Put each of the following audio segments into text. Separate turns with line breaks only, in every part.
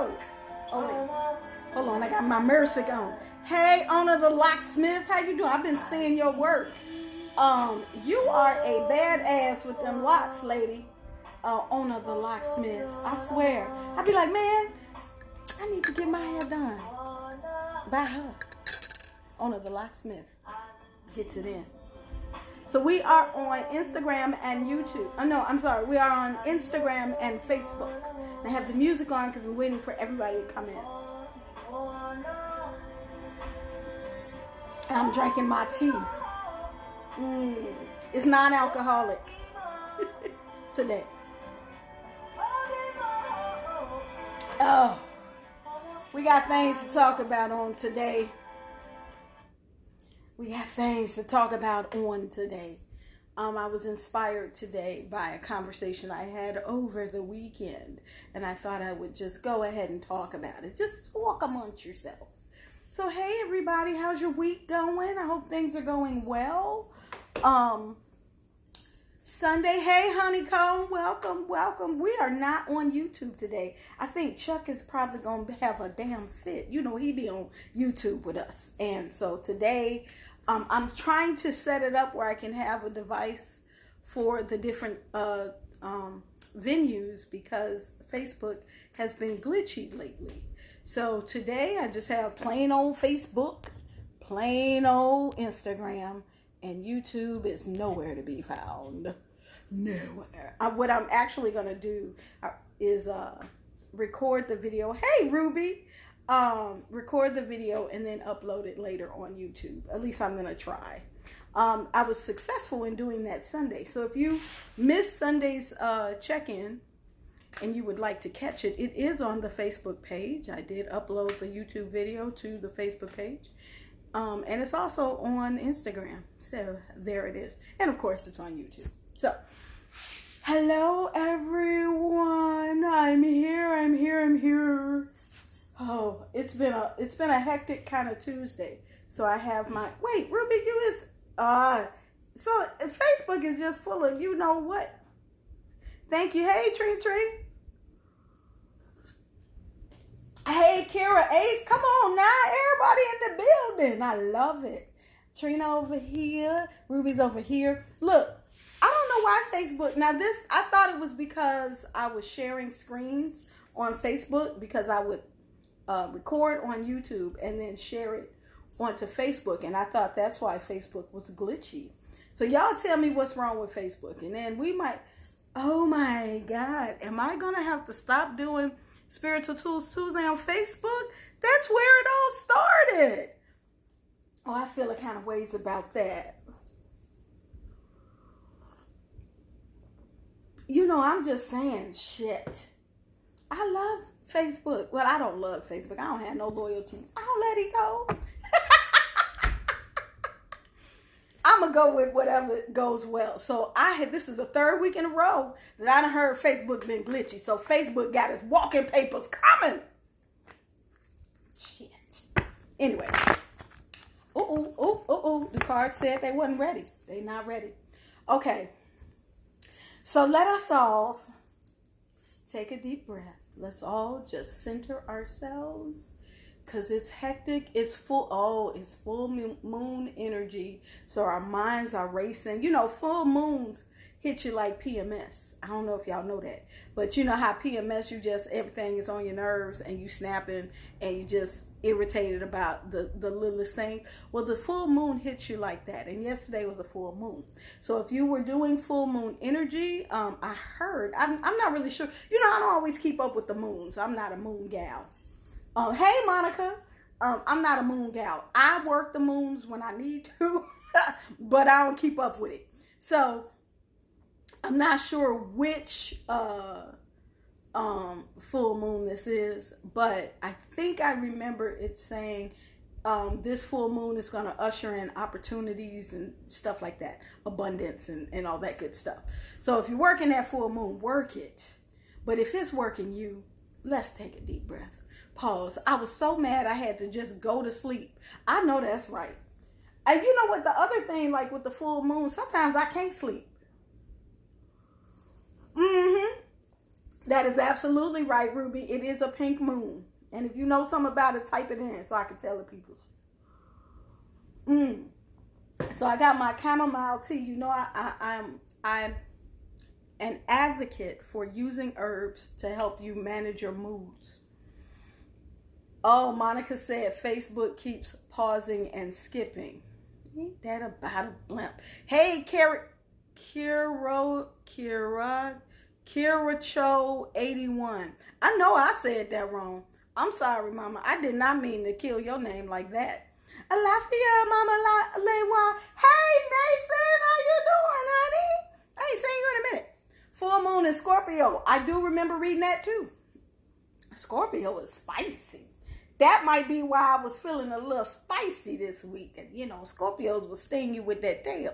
go. Oh, wait. Hold on, I got my mercy on. Hey, Owner the Locksmith, how you doing? I've been seeing your work. You are a badass with them locks, lady. Owner the Locksmith. I swear. I be like, man, I need to get my hair done by her. Owner the Locksmith. Gets it in. So we are on Instagram and YouTube. Oh no, I'm sorry. We are on Instagram and Facebook. And I have the music on because I'm waiting for everybody to come in. And I'm drinking my tea. It's non-alcoholic today. Oh, we got things to talk about on today. I was inspired today by a conversation I had over the weekend, and I thought I would just go ahead and talk about it. Just talk amongst yourselves. So, hey everybody, how's your week going? I hope things are going well. Sunday, hey Honeycomb, welcome. We are not on YouTube today. I think Chuck is probably going to have a damn fit. You know, he be on YouTube with us. And so today, I'm trying to set it up where I can have a device for the different venues because Facebook has been glitchy lately. So today I just have plain old Facebook, plain old Instagram, and YouTube is nowhere to be found. Nowhere. What I'm actually going to do is record the video. Hey, Ruby. Record the video and then upload it later on YouTube. At least I'm going to try. I was successful in doing that Sunday. So if you missed Sunday's check-in and you would like to catch it, it is on the Facebook page. I did upload the YouTube video to the Facebook page. And it's also on Instagram. So there it is. And of course it's on YouTube. So, hello everyone. I'm here. Oh, it's been a hectic kind of Tuesday. So I have my Ruby, so Facebook is just full of you know what. Thank you. Hey, Tree. Hey, Kira Ace, come on now. Everybody in the building. I love it. Trina over here. Ruby's over here. Look, I don't know why Facebook. Now this, I thought it was because I was sharing screens on Facebook because I would record on YouTube and then share it onto Facebook. And I thought that's why Facebook was glitchy. So y'all tell me what's wrong with Facebook. And then we might, oh my God, am I going to have to stop doing Spiritual Tools Tuesday on Facebook? That's where it all started. Oh, I feel a kind of ways about that. You know, I'm just saying shit. I love Facebook. Well, I don't love Facebook. I don't have no loyalty. I don't let it go. I'm going to go with whatever goes well. So this is the third week in a row that I done heard Facebook been glitchy. So Facebook got its walking papers coming. Shit. Anyway. The card said they wasn't ready. They not ready. Okay. So let us all take a deep breath. Let's all just center ourselves because it's hectic. It's full moon energy. So our minds are racing. You know, full moons hit you like PMS. I don't know if y'all know that. But you know how PMS, everything is on your nerves and you snapping and you just irritated about the littlest things. Well, the full moon hits you like that. And yesterday was a full moon. So if you were doing full moon energy, I heard, I'm not really sure. You know, I don't always keep up with the moons. I'm not a moon gal. Hey, Monica. I'm not a moon gal. I work the moons when I need to, but I don't keep up with it. So I'm not sure which full moon this is, but I think I remember it saying this full moon is going to usher in opportunities and stuff like that, abundance and all that good stuff. So if you're working that full moon, work it. But if it's working you, let's take a deep breath. Pause. I was so mad I had to just go to sleep. I know that's right. And you know what, the other thing, like with the full moon, sometimes I can't sleep. That is absolutely right, Ruby. It is a pink moon. And if you know something about it, type it in so I can tell the people. So I got my chamomile tea. You know, I'm an advocate for using herbs to help you manage your moods. Oh, Monica said Facebook keeps pausing and skipping. Ain't that about a blimp? Hey, Kiracho81. I know I said that wrong. I'm sorry, Mama. I did not mean to kill your name like that. Alafia, Mama Lewa. Hey, Nathan, how you doing, honey? I ain't seen you in a minute. Full moon in Scorpio. I do remember reading that too. Scorpio is spicy. That might be why I was feeling a little spicy this week. And, you know, Scorpios will sting you with that tail.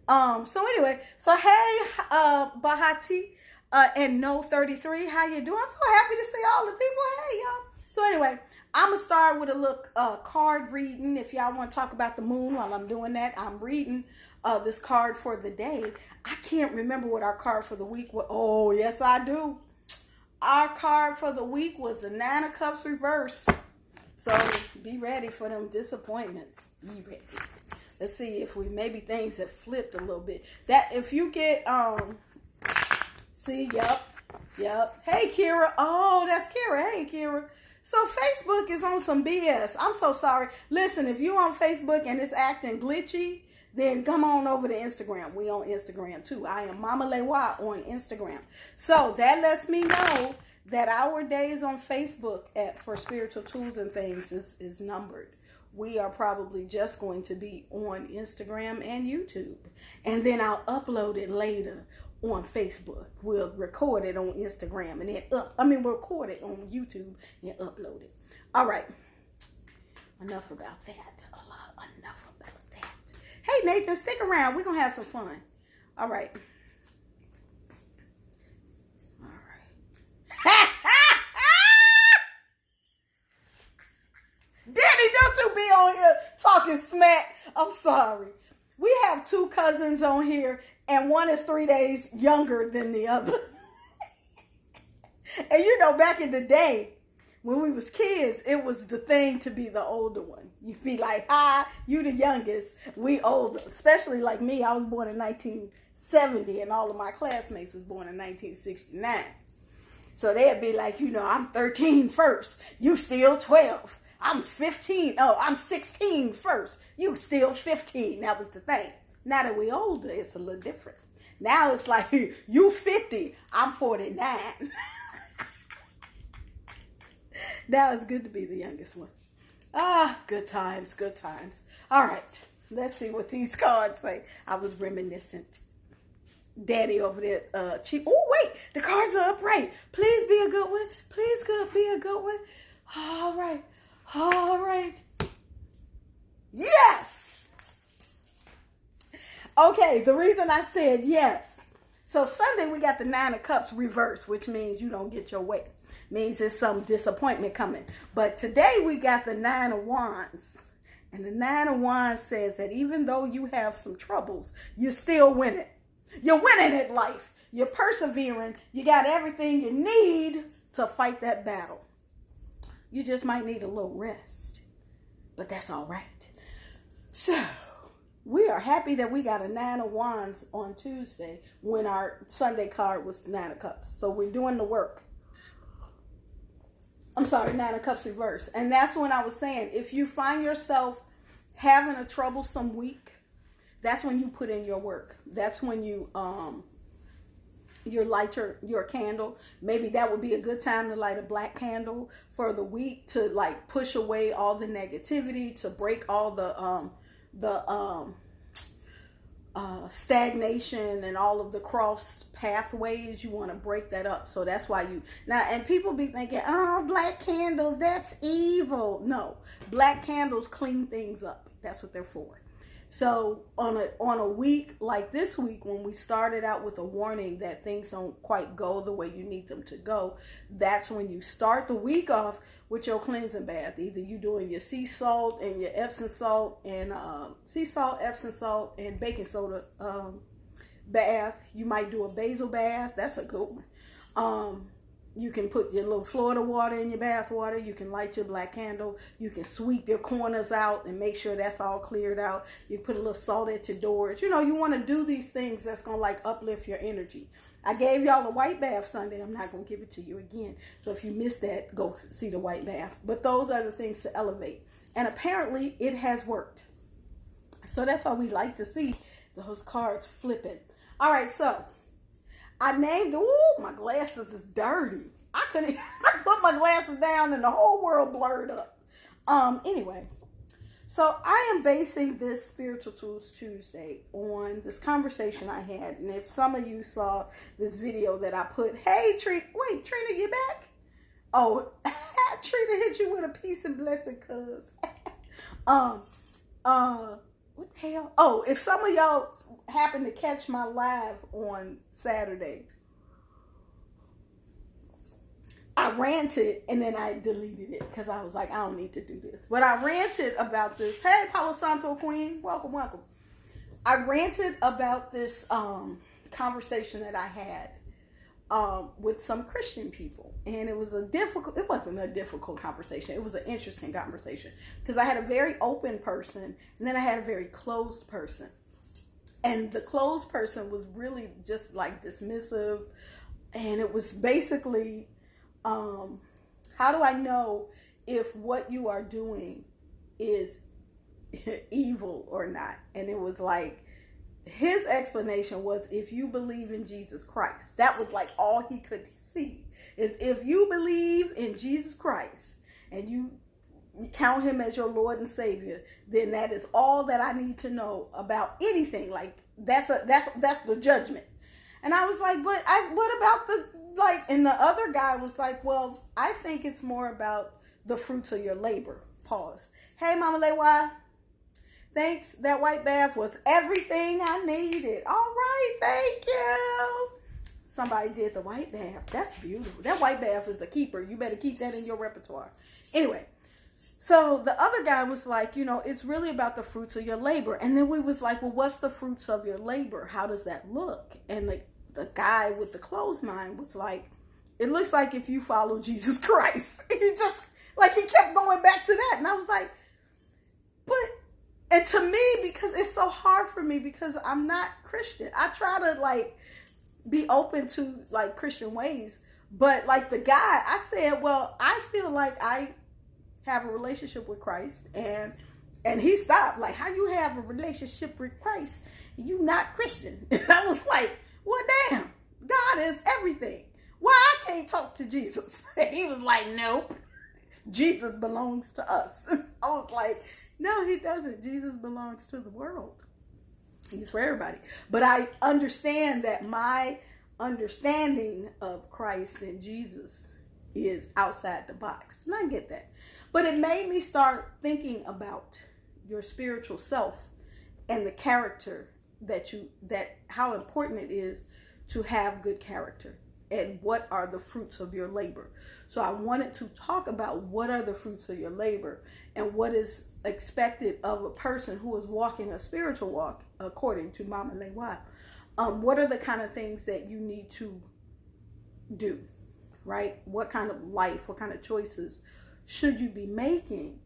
So anyway, hey, Bahati and No 33, how you doing? I'm so happy to see all the people. Hey, y'all. So anyway, I'm going to start with a little card reading. If y'all want to talk about the moon while I'm doing that, I'm reading this card for the day. I can't remember what our card for the week was. Oh, yes, I do. Our card for the week was the Nine of Cups reverse. So be ready for them disappointments. Be ready. Let's see if maybe things have flipped a little bit. That if you get see, yep. Hey Kira. Oh, that's Kira. Hey Kira. So Facebook is on some BS. I'm so sorry. Listen, if you on Facebook and it's acting glitchy, then come on over to Instagram. We on Instagram too. I am Mama Lewa on Instagram. So that lets me know that our days on Facebook for spiritual tools and things is numbered. We are probably just going to be on Instagram and YouTube. And then I'll upload it later on Facebook. We'll record it on Instagram and then record it on YouTube and upload it. All right. Enough about that. Enough about that. Hey, Nathan, stick around. We're going to have some fun. All right. Daddy, don't you be on here talking smack. I'm sorry. We have two cousins on here, and one is 3 days younger than the other. And you know, back in the day, when we was kids, it was the thing to be the older one. You'd be like, hi, you the youngest, we older. Especially like me, I was born in 1970, and all of my classmates was born in 1969. So they'd be like, you know, I'm 13 first, you still 12. I'm 15. Oh, I'm 16 first. You still 15. That was the thing. Now that we're older, it's a little different. Now it's like, you 50. I'm 49. Now it's good to be the youngest one. Good times, good times. All right. Let's see what these cards say. I was reminiscent. Daddy over there, oh, wait. The cards are upright. Please be a good one. Please be a good one. All right. All right. Yes. Okay, the reason I said yes. So Sunday we got the Nine of Cups reverse, which means you don't get your way. Means there's some disappointment coming. But today we got the Nine of Wands. And the Nine of Wands says that even though you have some troubles, you're still winning. You're winning at life. You're persevering. You got everything you need to fight that battle. You just might need a little rest, but that's all right. So we are happy that we got a Nine of Wands on Tuesday when our Sunday card was Nine of Cups. So we're doing the work. I'm sorry, Nine of Cups reverse. And that's when I was saying, if you find yourself having a troublesome week, that's when you put in your work. That's when you light your candle. Maybe that would be a good time to light a black candle for the week to like push away all the negativity, to break all the stagnation and all of the crossed pathways. You want to break that up. So that's why and people be thinking, oh, black candles, that's evil. No, black candles clean things up. That's what they're for. So on a week like this week, when we started out with a warning that things don't quite go the way you need them to go, that's when you start the week off with your cleansing bath. Either you doing your sea salt and your Epsom salt and sea salt, Epsom salt, and baking soda bath. You might do a basil bath. That's a good one. You can put your little Florida water in your bath water. You can light your black candle. You can sweep your corners out and make sure that's all cleared out. You put a little salt at your doors. You know, you want to do these things that's going to like uplift your energy. I gave y'all the white bath Sunday. I'm not going to give it to you again. So if you missed that, go see the white bath. But those are the things to elevate. And apparently it has worked. So that's why we like to see those cards flipping. All right, so I named, my glasses is dirty. I put my glasses down and the whole world blurred up. Anyway, so I am basing this Spiritual Tools Tuesday on this conversation I had. And if some of you saw this video that I put, hey, Trina, you back? Oh, Trina hit you with a peace and blessing, cuz. What the hell? Oh, if some of y'all happen to catch my live on Saturday, I ranted and then I deleted it because I was like, I don't need to do this. But I ranted about this. Hey, Palo Santo Queen, welcome. I ranted about this conversation that I had with some Christian people. And it wasn't a difficult conversation. It was an interesting conversation because I had a very open person and then I had a very closed person. And the closed person was really just like dismissive. And it was basically, how do I know if what you are doing is evil or not? And it was like, his explanation was, if you believe in Jesus Christ, that was like all he could see, is if you believe in Jesus Christ and you count him as your Lord and Savior, then that is all that I need to know about anything. Like that's the judgment. And I was like, but what about and the other guy was like, well, I think it's more about the fruits of your labor. Pause. Hey, Mama Lewa. Thanks. That white bath was everything I needed. All right. Thank you. Somebody did the white bath. That's beautiful. That white bath is a keeper. You better keep that in your repertoire. Anyway, so the other guy was like, it's really about the fruits of your labor. And then we was like, well, what's the fruits of your labor? How does that look? And the guy with the closed mind was like, it looks like if you follow Jesus Christ. He kept going back to that. And I was like, and to me, because it's so hard for me because I'm not Christian. I try to be open to Christian ways. But the guy, I said, well, I feel like I have a relationship with Christ. And he stopped. Like, how you have a relationship with Christ? You not Christian. And I was like, well, damn, God is everything. Why I can't talk to Jesus? And he was like, nope, Jesus belongs to us. I was like, no, he doesn't. Jesus belongs to the world. He's for everybody. But I understand that my understanding of Christ and Jesus is outside the box. And I get that. But it made me start thinking about your spiritual self and the character that how important it is to have good character and what are the fruits of your labor. So I wanted to talk about what are the fruits of your labor and what is expected of a person who is walking a spiritual walk, according to Mama Lewa. What are the kind of things that you need to do, right? What kind of life, what kind of choices should you be making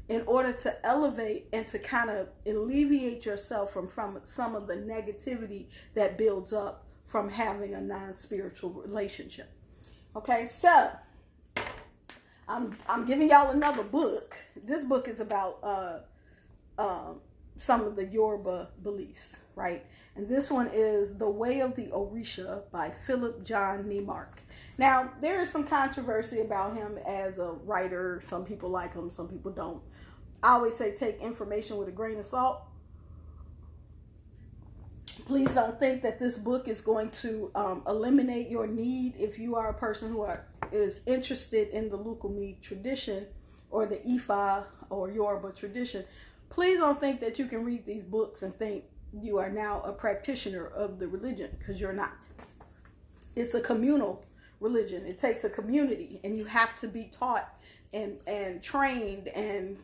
in order to elevate and to kind of alleviate yourself from some of the negativity that builds up from having a non-spiritual relationship. Okay, so I'm giving y'all another book. This book is about some of the Yoruba beliefs, right? And this one is The Way of the Orisha by Philip John Neimark. Now, there is some controversy about him as a writer. Some people like him, some people don't. I always say take information with a grain of salt. Please don't think that this book is going to eliminate your need if you are a person who is interested in the Lukumi tradition or the Ifa or Yoruba tradition. Please don't think that you can read these books and think you are now a practitioner of the religion, because you're not. It's a communal religion. It takes a community, and you have to be taught and trained and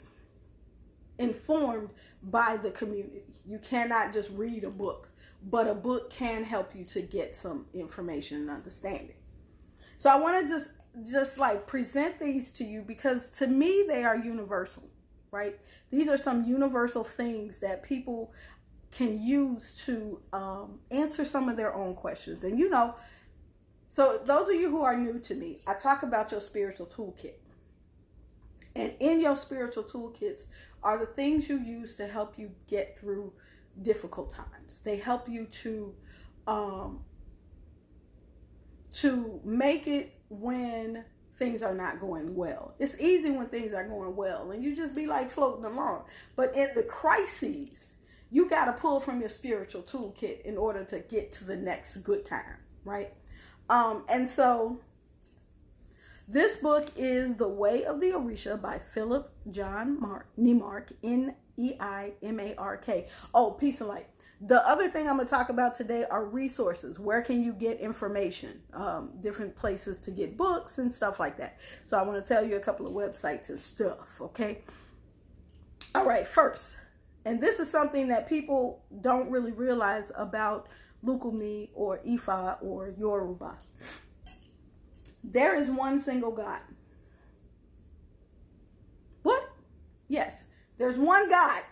informed by the community. You cannot just read a book, but a book can help you to get some information and understanding. So I want to just just like present these to you because to me they are universal, right? These are some universal things that people can use to answer some of their own questions. And so those of you who are new to me, I talk about your spiritual toolkit. And in your spiritual toolkits are the things you use to help you get through difficult times. They help you to make it when things are not going well. It's easy when things are going well and you just be like floating along. But in the crises, you got to pull from your spiritual toolkit in order to get to the next good time, right? And so this book is The Way of the Orisha by Philip John Neimark, Neimark. Oh, peace and light. The other thing I'm going to talk about today are resources. Where can you get information? Different places to get books and stuff like that. So I want to tell you a couple of websites and stuff, okay? All right, first, and this is something that people don't really realize about Lukumi or Ifa or Yoruba. There is one single God. What? Yes, there's one God.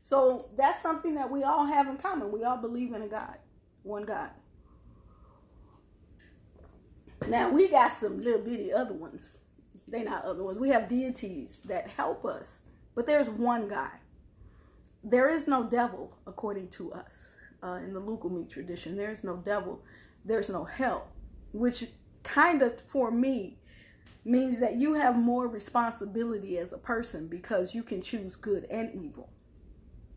So that's something that we all have in common. We all believe in a God, one God. Now we got some little bitty other ones. They're not other ones. We have deities that help us, but there's one God. There is no devil, according to us, in the Lukumi tradition. There's no devil. There's no hell, which kind of, for me, means that you have more responsibility as a person because you can choose good and evil.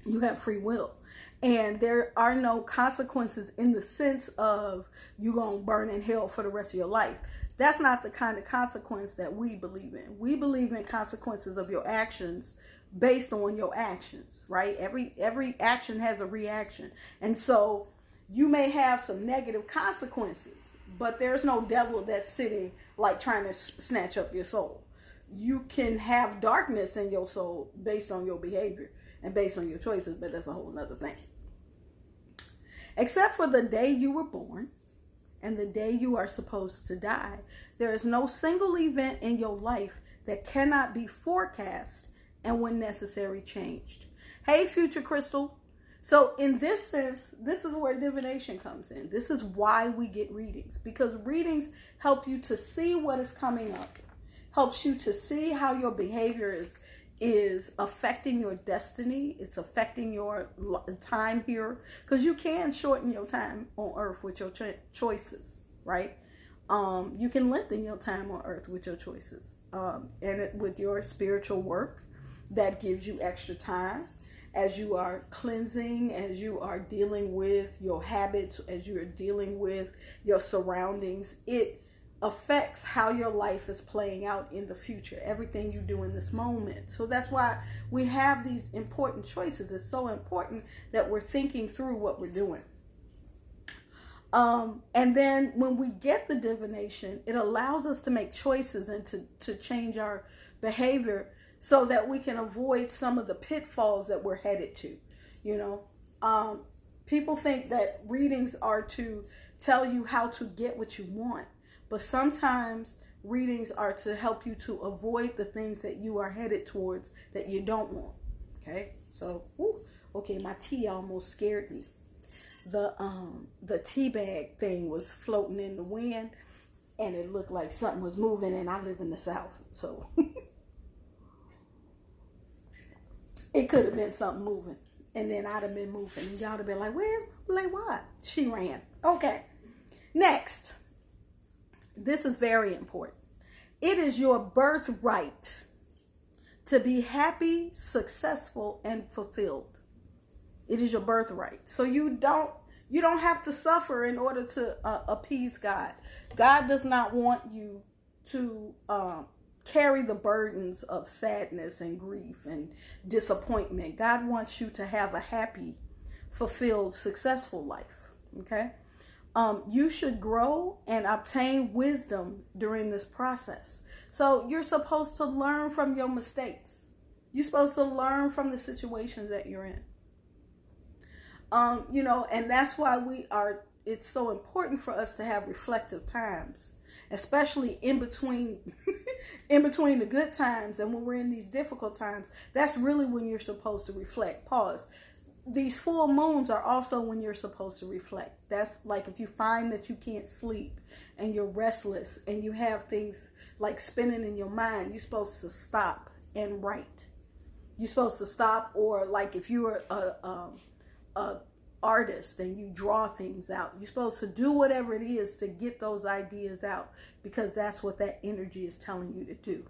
You have free will. And there are no consequences in the sense of you going to burn in hell for the rest of your life. That's not the kind of consequence that we believe in. We believe in consequences of your actions based on your actions, right? Every action has a reaction. And so you may have some negative consequences, but there's no devil that's sitting like trying to snatch up your soul. You can have darkness in your soul based on your behavior and based on your choices, but that's a whole nother thing. Except for the day you were born and the day you are supposed to die, there is no single event in your life that cannot be forecast and when necessary changed. Hey, future crystal. So in this sense, this is where divination comes in. This is why we get readings, because readings help you to see what is coming up, helps you to see how your behavior is affecting your destiny. It's affecting your time here, because you can shorten your time on earth with your choices, right? You can lengthen your time on earth with your choices, with your spiritual work that gives you extra time. As you are cleansing, as you are dealing with your habits, as you are dealing with your surroundings, it affects how your life is playing out in the future, everything you do in this moment. So that's why we have these important choices. It's so important that we're thinking through what we're doing. And then when we get the divination, it allows us to make choices and to change our behavior so that we can avoid some of the pitfalls that we're headed to. People think that readings are to tell you how to get what you want, but sometimes readings are to help you to avoid the things that you are headed towards that you don't want. Okay, so okay, my tea almost scared me. The tea bag thing was floating in the wind, and it looked like something was moving. And I live in the South, so. It could have been something moving, and then I'd have been moving, and y'all would have been like, where's like what? She ran. Okay. Next. This is very important. It is your birthright to be happy, successful, and fulfilled. It is your birthright. So you don't have to suffer in order to appease God. God does not want you to carry the burdens of sadness and grief and disappointment. God wants you to have a happy, fulfilled, successful life. Okay? You should grow and obtain wisdom during this process. So you're supposed to learn from your mistakes. You're supposed to learn from the situations that you're in. And that's why it's so important for us to have reflective times especially in between in between the good times and when we're in these difficult times. That's really when you're supposed to reflect. Pause. These full moons are also when you're supposed to reflect. That's like if you find that you can't sleep and you're restless and you have things like spinning in your mind, you're supposed to stop and write. You're supposed to stop, or like if you're a artist and you draw things out, you're supposed to do whatever it is to get those ideas out, because that's what that energy is telling you to do.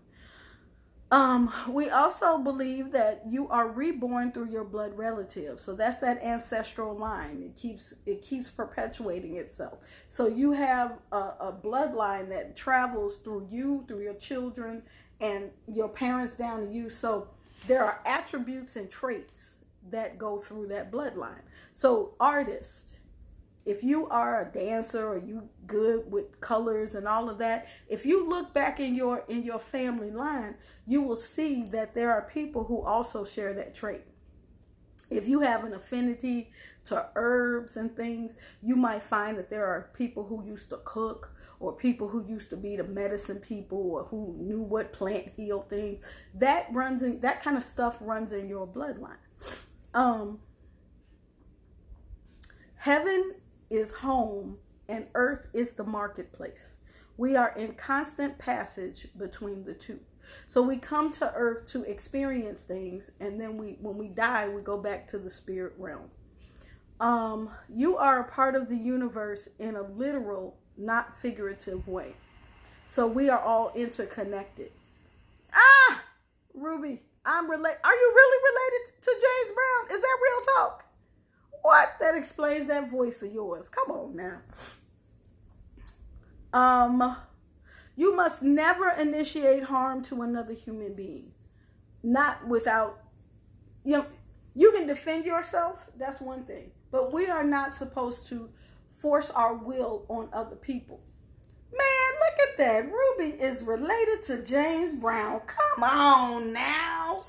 We also believe that you are reborn through your blood relative. So that's that ancestral line. It keeps perpetuating itself. So you have a bloodline that travels through you, through your children, and your parents down to you. So there are attributes and traits that go through that bloodline. So artist, if you are a dancer or you good with colors and all of that, if you look back in your family line, you will see that there are people who also share that trait. If you have an affinity to herbs and things, you might find that there are people who used to cook, or people who used to be the medicine people, or who knew what plant healed things. That kind of stuff runs in your bloodline. Heaven is home and earth is the marketplace. We are in constant passage between the two. So we come to earth to experience things, and then when we die, we go back to the spirit realm. You are a part of the universe in a literal, not figurative way. So we are all interconnected. Ruby, are you really related to James Brown? Is that real talk? What? That explains that voice of yours. Come on now. You must never initiate harm to another human being. Not without, you can defend yourself. That's one thing. But we are not supposed to force our will on other people. Man, look at that. Ruby is related to James Brown. Come on now.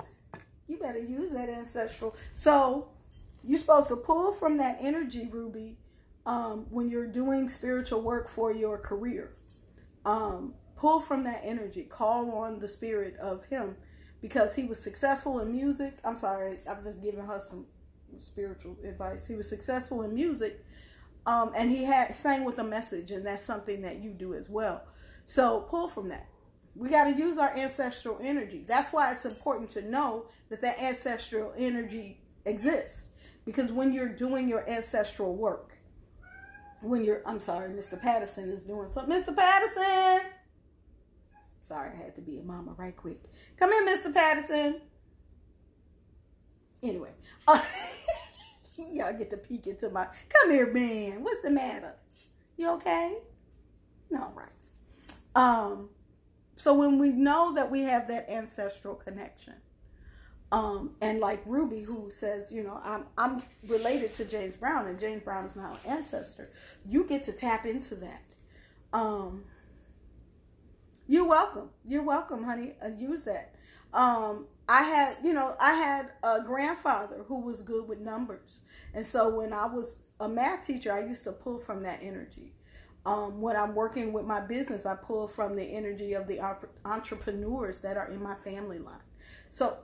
You better use that ancestral. So you're supposed to pull from that energy, Ruby, when you're doing spiritual work for your career. Pull from that energy. Call on the spirit of him, because he was successful in music. I'm sorry, I'm just giving her some spiritual advice. He was successful in music, and he sang with a message, and that's something that you do as well. So pull from that. We got to use our ancestral energy. That's why it's important to know that that ancestral energy exists. Because when you're doing your ancestral work, I'm sorry, Mr. Patterson is doing something. Mr. Patterson! Sorry, I had to be a mama right quick. Come here, Mr. Patterson. Anyway, y'all get to peek into come here, man. What's the matter? You okay? No, right. So when we know that we have that ancestral connection, and like Ruby, who says, I'm related to James Brown, and James Brown is my ancestor. You get to tap into that. You're welcome, honey. Use that. I had a grandfather who was good with numbers, and so when I was a math teacher, I used to pull from that energy. When I'm working with my business, I pull from the energy of the entrepreneurs that are in my family line. So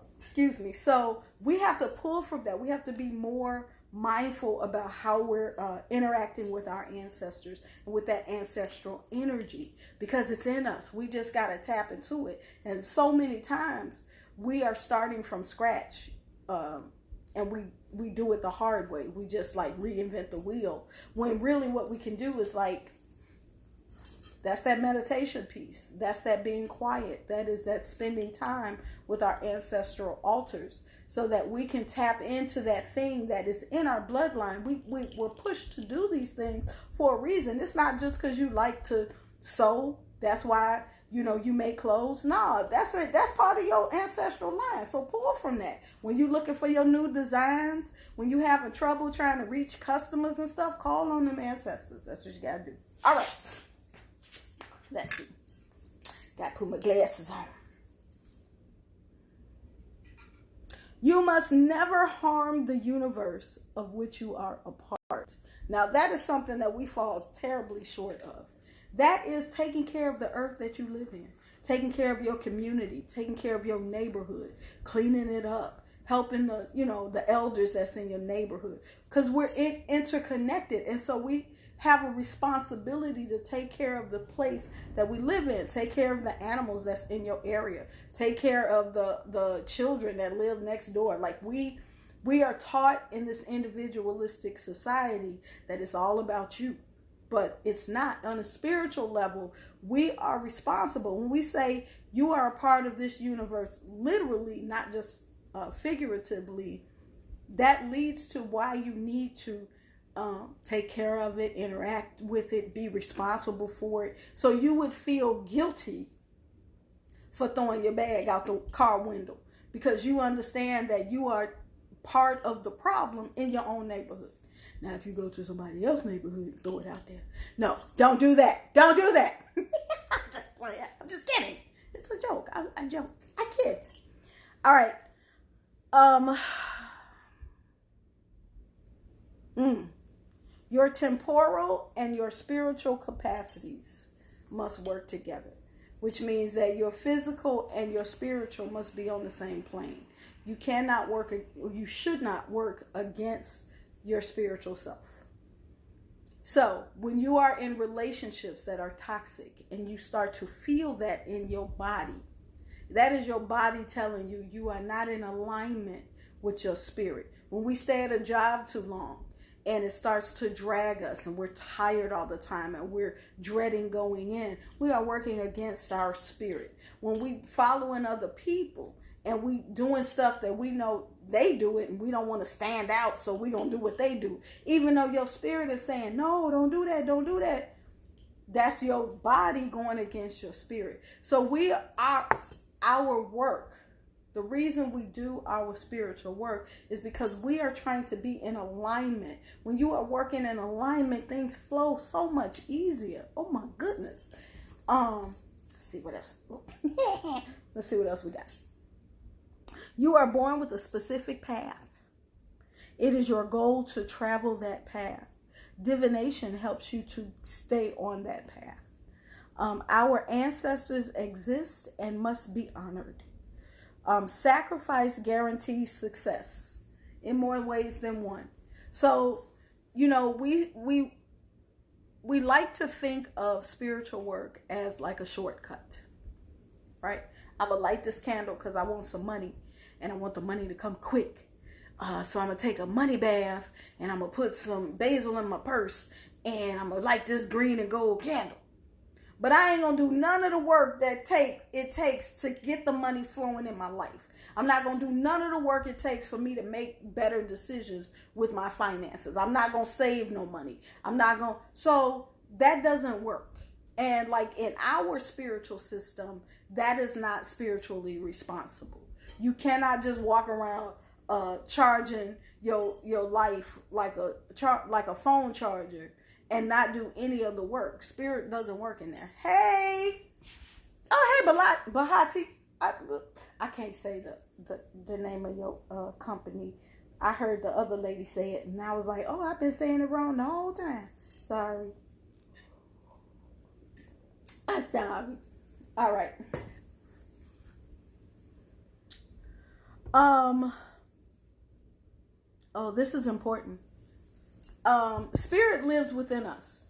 we have to pull from that. We have to be more mindful about how we're interacting with our ancestors and with that ancestral energy, because it's in us. We just got to tap into it. And so many times we are starting from scratch, and we do it the hard way. We just like reinvent the wheel, when really what we can do is that's that meditation piece. That's that being quiet. That is that spending time with our ancestral altars, so that we can tap into that thing that is in our bloodline. We're pushed to do these things for a reason. It's not just because you like to sew. That's why, you make clothes. No, that's part of your ancestral line. So pull from that. When you're looking for your new designs, when you're having trouble trying to reach customers and stuff, call on them ancestors. That's what you got to do. All right. Let's see. Got to put my glasses on. You must never harm the universe of which you are a part. Now, that is something that we fall terribly short of. That is taking care of the earth that you live in, taking care of your community, taking care of your neighborhood, cleaning it up, helping the elders that's in your neighborhood, because we're interconnected. And so we have a responsibility to take care of the place that we live in, take care of the animals that's in your area, take care of the children that live next door. Like we are taught in this individualistic society that it's all about you, but it's not. On a spiritual level, we are responsible. When we say you are a part of this universe, literally, not just figuratively, that leads to why you need to take care of it, interact with it, be responsible for it. So you would feel guilty for throwing your bag out the car window, because you understand that you are part of the problem in your own neighborhood. Now, if you go to somebody else's neighborhood, throw it out there. No, don't do that. Don't do that. I'm just playing. I'm just kidding. It's a joke. I joke. I kid. All right. Your temporal and your spiritual capacities must work together, which means that your physical and your spiritual must be on the same plane. You cannot work, you should not work against your spiritual self. So when you are in relationships that are toxic and you start to feel that in your body, that is your body telling you you are not in alignment with your spirit. When we stay at a job too long and it starts to drag us and we're tired all the time and we're dreading going in, we are working against our spirit. When we following other people and we doing stuff that we know they do it and we don't want to stand out, so we gonna do what they do, even though your spirit is saying, no, don't do that, don't do that. That's your body going against your spirit. So we are, our work, the reason we do our spiritual work is because we are trying to be in alignment. When you are working in alignment, things flow so much easier. Oh my goodness. Let's see what else. Let's see what else we got. You are born with a specific path. It is your goal to travel that path. Divination helps you to stay on that path. Our ancestors exist and must be honored. Sacrifice guarantees success in more ways than one. So, we like to think of spiritual work as like a shortcut, right? I'm going to light this candle because I want some money and I want the money to come quick. So I'm going to take a money bath and I'm going to put some basil in my purse and I'm going to light this green and gold candle. But I ain't going to do none of the work that it takes to get the money flowing in my life. I'm not going to do none of the work it takes for me to make better decisions with my finances. I'm not going to save no money. So that doesn't work. And like in our spiritual system, that is not spiritually responsible. You cannot just walk around charging your life like a phone charger and not do any of the work. Spirit doesn't work in there. Hey, Bahati. I can't say the name of your company. I heard the other lady say it, and I was like, oh, I've been saying it wrong the whole time. Sorry. I'm sorry. All right. Oh, this is important. Spirit lives within us.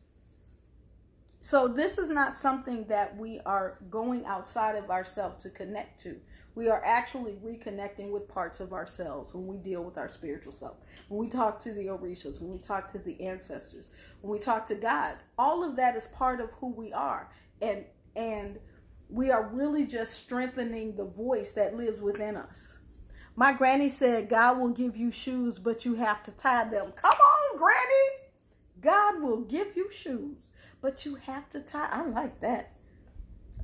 So this is not something that we are going outside of ourselves to connect to. We are actually reconnecting with parts of ourselves when we deal with our spiritual self. When we talk to the Orishas, when we talk to the ancestors, when we talk to God, all of that is part of who we are. And we are really just strengthening the voice that lives within us. My granny said, God will give you shoes, but you have to tie them. Come on, granny. God will give you shoes, but you have to tie. I like that.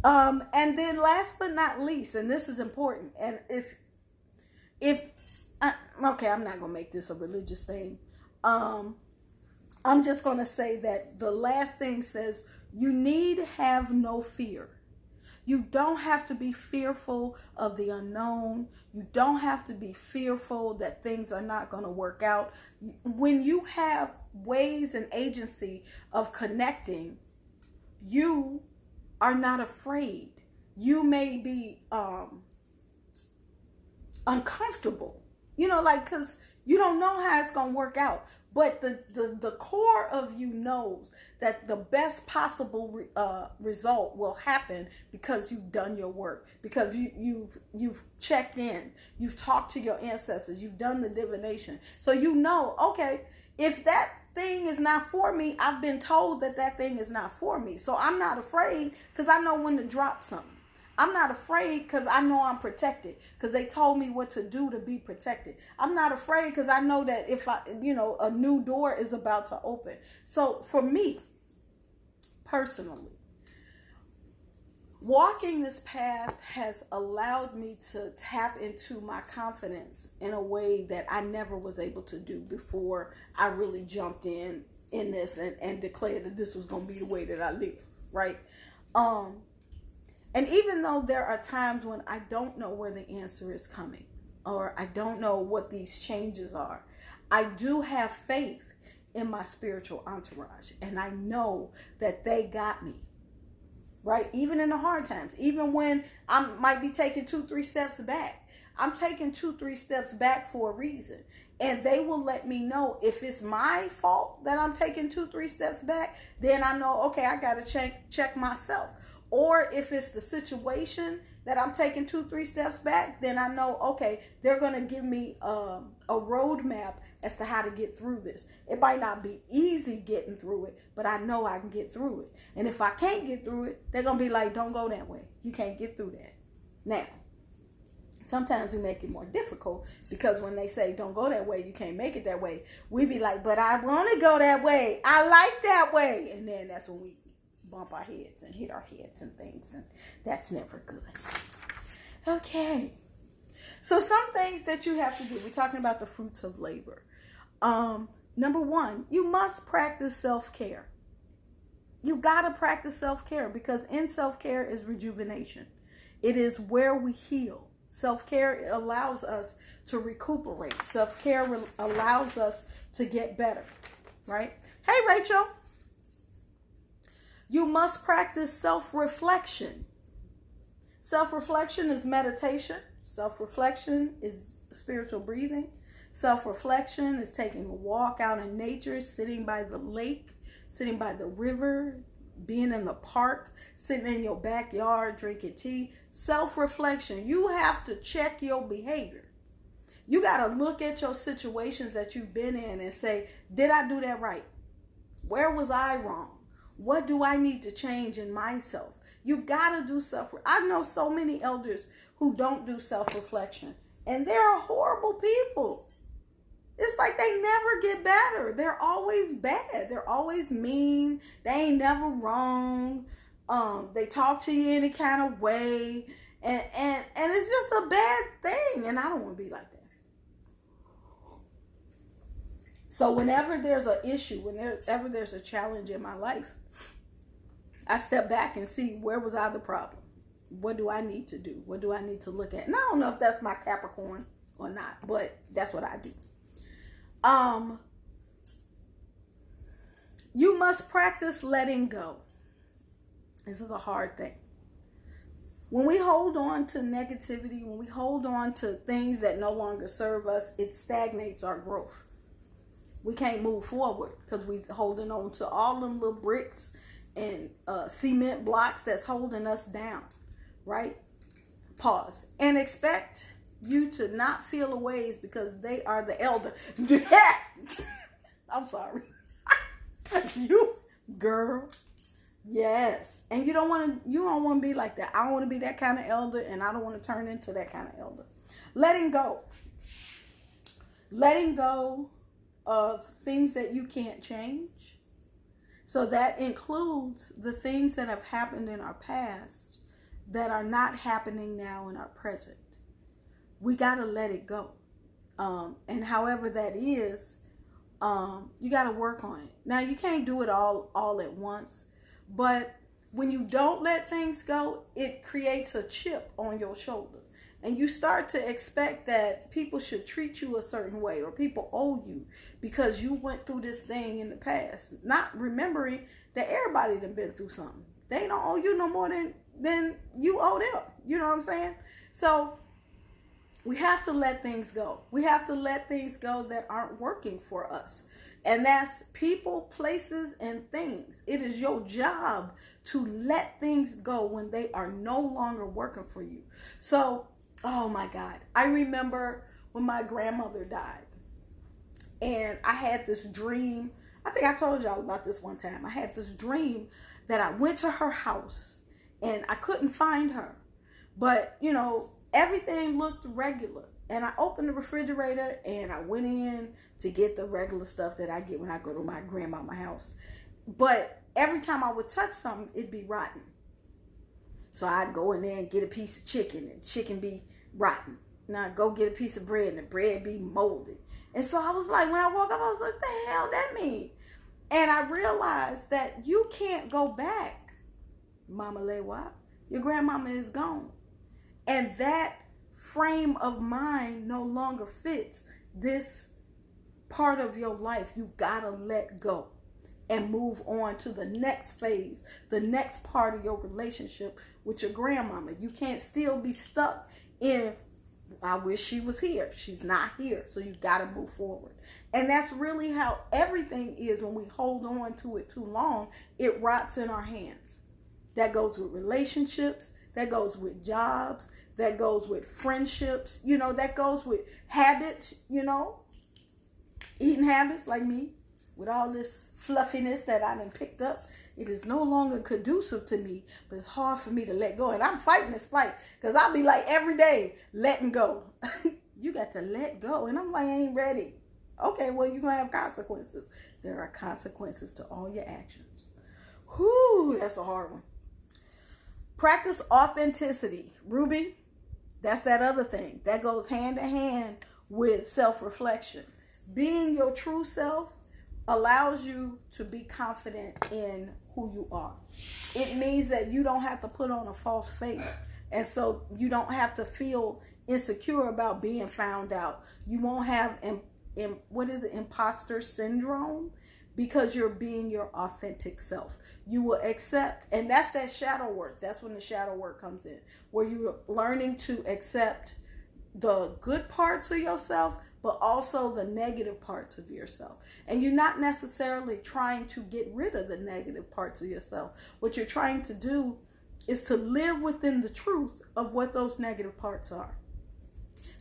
And then last but not least, and this is important. And okay, I'm not going to make this a religious thing. I'm just going to say that the last thing says, you need have no fear. You don't have to be fearful of the unknown. You don't have to be fearful that things are not going to work out. When you have ways and agency of connecting you are not afraid. You may be uncomfortable, because you don't know how it's going to work out. But the core of you knows that the best possible result will happen because you've done your work, because you've checked in, you've talked to your ancestors, you've done the divination. So okay, if that thing is not for me, I've been told that thing is not for me. So I'm not afraid because I know when to drop something. I'm not afraid because I know I'm protected, because they told me what to do to be protected. I'm not afraid because I know that if a new door is about to open. So for me, personally, walking this path has allowed me to tap into my confidence in a way that I never was able to do before I really jumped in this and declared that this was going to be the way that I live, right? And even though there are times when I don't know where the answer is coming, or I don't know what these changes are, I do have faith in my spiritual entourage. And I know that they got me, right? Even in the hard times, even when I might be taking 2-3 steps back, I'm taking 2-3 steps back for a reason. And they will let me know if it's my fault that I'm taking 2-3 steps back, then I know, okay, I got to check myself. Or if it's the situation that I'm taking 2-3 steps back, then I know, okay, they're going to give me a roadmap as to how to get through this. It might not be easy getting through it, but I know I can get through it. And if I can't get through it, they're going to be like, don't go that way. You can't get through that. Now, sometimes we make it more difficult, because when they say don't go that way, you can't make it that way, we be like, but I want to go that way. I like that way. And then that's when we bump our heads and hit our heads and things, and that's never good. Okay, so some things that you have to do. We're talking about the fruits of labor. Number one, you must practice self-care. You got to practice self-care, because in self-care is rejuvenation. It is where we heal. Self-care allows us to recuperate. Self-care allows us to get better, right? Hey, Rachel. You must practice self-reflection. Self-reflection is meditation. Self-reflection is spiritual breathing. Self-reflection is taking a walk out in nature, sitting by the lake, sitting by the river, being in the park, sitting in your backyard, drinking tea. Self-reflection. You have to check your behavior. You got to look at your situations that you've been in and say, did I do that right? Where was I wrong? What do I need to change in myself? You got to do I know so many elders who don't do self-reflection, and they're horrible people. It's like they never get better. They're always bad. They're always mean. They ain't never wrong. They talk to you any kind of way, and it's just a bad thing, and I don't want to be like that. So whenever there's an issue, whenever there's a challenge in my life, I step back and see, where was I the problem? What do I need to do? What do I need to look at? And I don't know if that's my Capricorn or not, but that's what I do. You must practice letting go. This is a hard thing. When we hold on to negativity, when we hold on to things that no longer serve us, it stagnates our growth. We can't move forward because we're holding on to all them little bricks and cement blocks that's holding us down, right? Pause. And expect you to not feel a ways, because they are the elder. I'm sorry. You girl. Yes. And you don't want to be like that. I don't want to be that kind of elder, and I don't want to turn into that kind of elder. Letting go. Letting go of things that you can't change. So that includes the things that have happened in our past that are not happening now in our present. We got to let it go. And however that is, you got to work on it. Now, you can't do it all at once, but when you don't let things go, it creates a chip on your shoulder. And you start to expect that people should treat you a certain way, or people owe you because you went through this thing in the past. Not remembering that everybody done been through something. They don't owe you no more than you owe them. You know what I'm saying? So we have to let things go. We have to let things go that aren't working for us. And that's people, places, and things. It is your job to let things go when they are no longer working for you. So, oh my God. I remember when my grandmother died. And I had this dream. I think I told y'all about this one time. I had this dream that I went to her house and I couldn't find her. But, you know, everything looked regular. And I opened the refrigerator and I went in to get the regular stuff that I get when I go to my grandmama's house. But every time I would touch something, it'd be rotten. So I'd go in there and get a piece of chicken, and chicken be rotten. And I'd go get a piece of bread, and the bread be molded. And so I was like, when I woke up, I was like, what the hell that mean? And I realized that you can't go back, Mama Lewa. Your grandmama is gone. And that frame of mind no longer fits this part of your life. You gotta let go and move on to the next phase, the next part of your relationship with your grandmama. You can't still be stuck in, I wish she was here. She's not here. So you gotta move forward. And that's really how everything is when we hold on to it too long. It rots in our hands. That goes with relationships. That goes with jobs. That goes with friendships. You know, that goes with habits, you know. Eating habits like me. With all this fluffiness that I done picked up. It is no longer conducive to me. But it's hard for me to let go. And I'm fighting this fight. Because I'll be like every day, letting go. You got to let go. And I'm like, I ain't ready. Okay, well, you're going to have consequences. There are consequences to all your actions. Whew, that's a hard one. Practice authenticity. Ruby, that's that other thing. That goes hand in hand with self-reflection. Being your true self allows you to be confident in who you are. It means that you don't have to put on a false face. And so you don't have to feel insecure about being found out. You won't have, imposter syndrome, because you're being your authentic self. You will accept, and that's that shadow work. That's when the shadow work comes in, where you're learning to accept the good parts of yourself, but also the negative parts of yourself. And you're not necessarily trying to get rid of the negative parts of yourself. What you're trying to do is to live within the truth of what those negative parts are.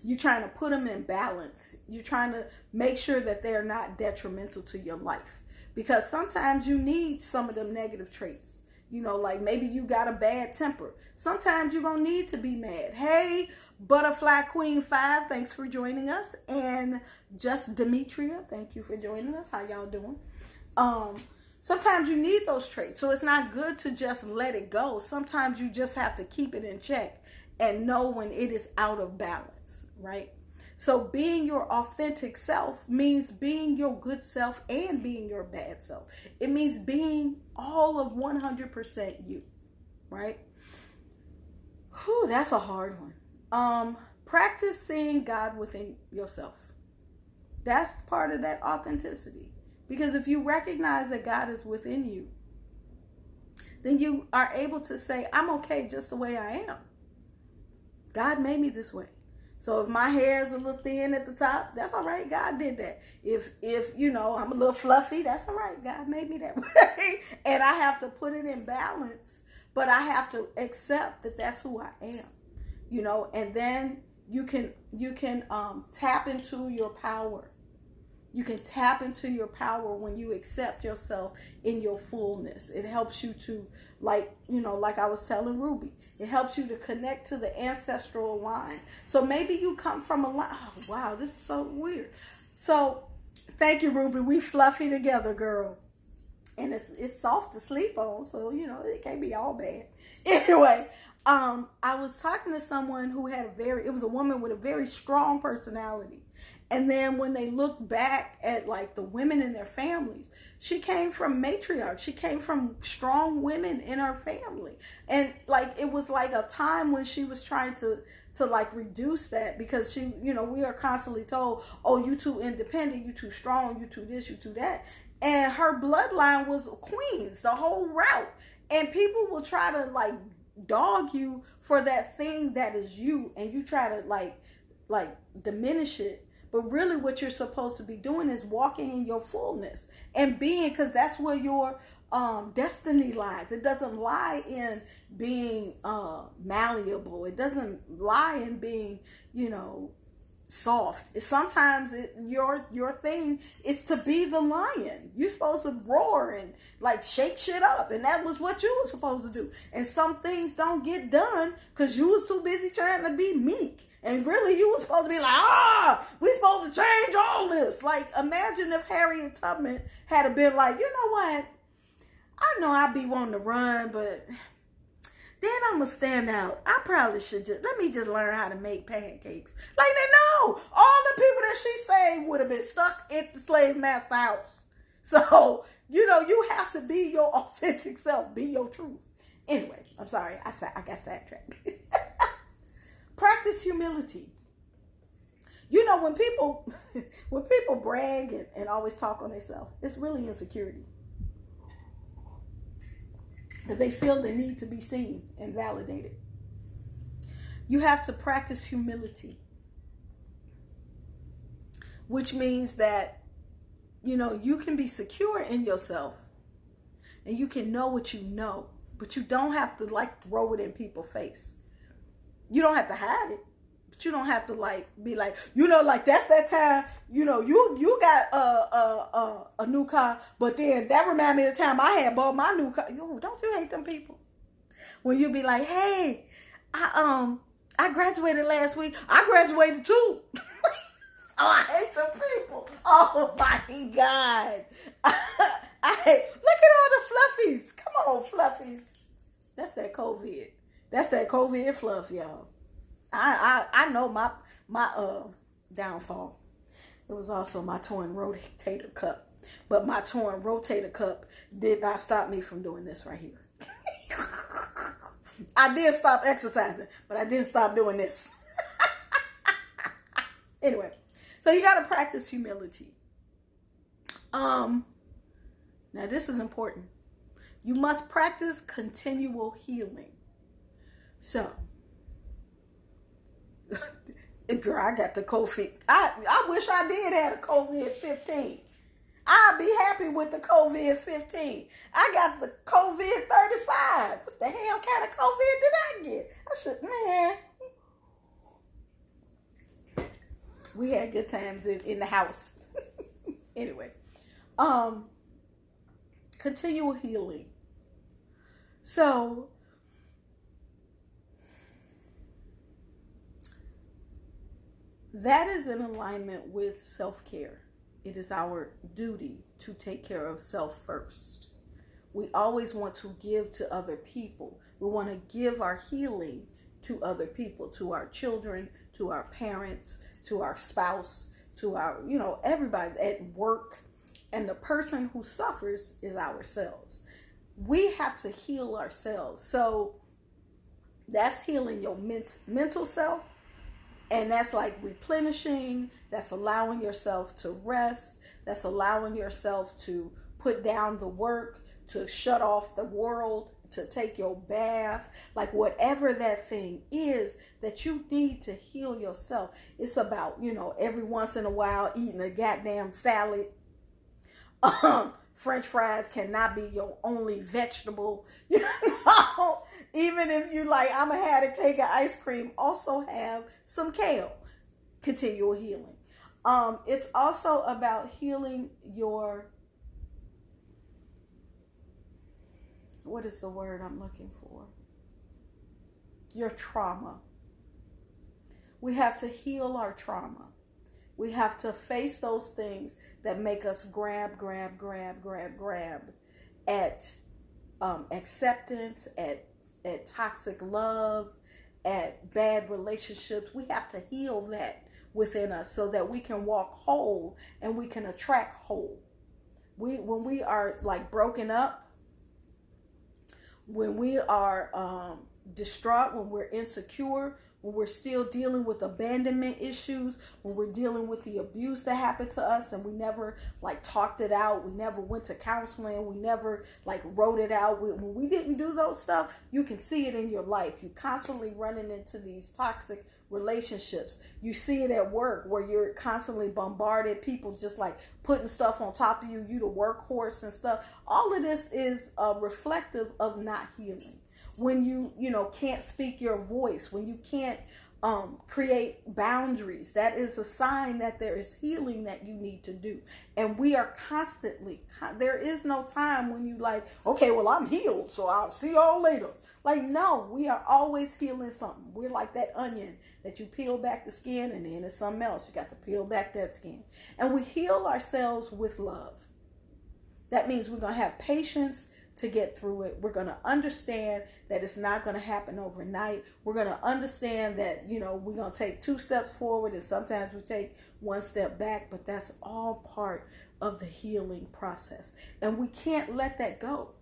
You're trying to put them in balance. You're trying to make sure that they're not detrimental to your life. Because sometimes you need some of them negative traits. You know, like maybe you got a bad temper. Sometimes you're going to need to be mad. Hey, Butterfly Queen 5, thanks for joining us. And Just Demetria, thank you for joining us. How y'all doing? Sometimes you need those traits. So it's not good to just let it go. Sometimes you just have to keep it in check and know when it is out of balance, right? So being your authentic self means being your good self and being your bad self. It means being all of 100% you, right? Whew, that's a hard one. Practice seeing God within yourself. That's part of that authenticity. Because if you recognize that God is within you, then you are able to say, I'm okay just the way I am. God made me this way. So if my hair is a little thin at the top, that's all right. God did that. If you know, I'm a little fluffy, that's all right. God made me that way. And I have to put it in balance, but I have to accept that that's who I am. You know, and then you can tap into your power. You can tap into your power when you accept yourself in your fullness. It helps you to, like I was telling Ruby, it helps you to connect to the ancestral line. So maybe you come from a line. Oh, wow, this is so weird. So thank you, Ruby. We fluffy together, girl. And it's soft to sleep on, so, you know, it can't be all bad. Anyway, I was talking to someone who had it was a woman with a very strong personality. And then when they look back at like the women in their families, she came from matriarchs. She came from strong women in her family. And like, it was like a time when she was trying to to like reduce that, because she, we are constantly told, oh, you too independent, you too strong, you too this, you too that. And her bloodline was Queens, the whole route. And people will try to like dog you for that thing that is you, and you try to like diminish it. But really what you're supposed to be doing is walking in your fullness and being, because that's where your destiny lies. It doesn't lie in being malleable. It doesn't lie in being, soft. Sometimes your thing is to be the lion. You're supposed to roar and like shake shit up, and that was what you were supposed to do. And some things don't get done because you was too busy trying to be meek. And really, you were supposed to be like, we supposed to change all this. Like, imagine if Harriet Tubman had been like, you know what? I know I be wanting to run, but then I'm going to stand out. I probably should let me just learn how to make pancakes. Like, no, all the people that she saved would have been stuck in the slave master house. So, you have to be your authentic self, be your truth. Anyway, I'm sorry, I got sidetracked. Practice humility. When people brag and always talk on themselves, it's really insecurity. That they feel the need to be seen and validated. You have to practice humility, which means that, you can be secure in yourself and you can know what you know, but you don't have to like throw it in people's face. You don't have to hide it, but you don't have to like be like, like that's that time, you got a new car, but then that remind me of the time I had bought my new car. Don't you hate them people? When you be like, hey, I graduated last week. I graduated too. Oh, I hate them people. Oh my God. Look at all the fluffies. Come on, fluffies. That's that COVID. That's that COVID fluff, y'all. I know my downfall. It was also my torn rotator cuff. But my torn rotator cuff did not stop me from doing this right here. I did stop exercising, but I didn't stop doing this. Anyway, so you got to practice humility. Now this is important. You must practice continual healing. So, girl, I got the COVID. I wish I did have a COVID-15. I'd be happy with the COVID-15. I got the COVID-35. What the hell kind of COVID did I get? We had good times in the house. Anyway, continual healing. So, that is in alignment with self-care. It is our duty to take care of self first. We always want to give to other people. We want to give our healing to other people, to our children, to our parents, to our spouse, to our, everybody at work. And the person who suffers is ourselves. We have to heal ourselves. So that's healing your mental self. And that's like replenishing, that's allowing yourself to rest, that's allowing yourself to put down the work, to shut off the world, to take your bath, like whatever that thing is that you need to heal yourself. It's about, every once in a while eating a goddamn salad. French fries cannot be your only vegetable. Even if you like, I'm going to have a cake of ice cream, also have some kale. Continual healing. It's also about healing your, what is the word I'm looking for? Your trauma. We have to heal our trauma. We have to face those things that make us grab at acceptance, at toxic love, at bad relationships. We have to heal that within us so that we can walk whole and we can attract whole. When we are like broken up, when we are distraught, when we're insecure, when we're still dealing with abandonment issues, when we're dealing with the abuse that happened to us and we never like talked it out, we never went to counseling, we never like wrote it out. When we didn't do those stuff, you can see it in your life. You constantly running into these toxic relationships. You see it at work where you're constantly bombarded, people just like putting stuff on top of you, you the workhorse and stuff. All of this is reflective of not healing. When you can't speak your voice, when you can't create boundaries, that is a sign that there is healing that you need to do. And we are constantly, there is no time when you like, okay, well, I'm healed, so I'll see y'all later. Like, no, we are always healing something. We're like that onion that you peel back the skin and then it's something else. You got to peel back that skin. And we heal ourselves with love. That means we're going to have patience to get through it. We're going to understand that it's not going to happen overnight. We're going to understand that, we're going to take 2 steps forward and sometimes we take 1 step back, but that's all part of the healing process. And we can't let that go.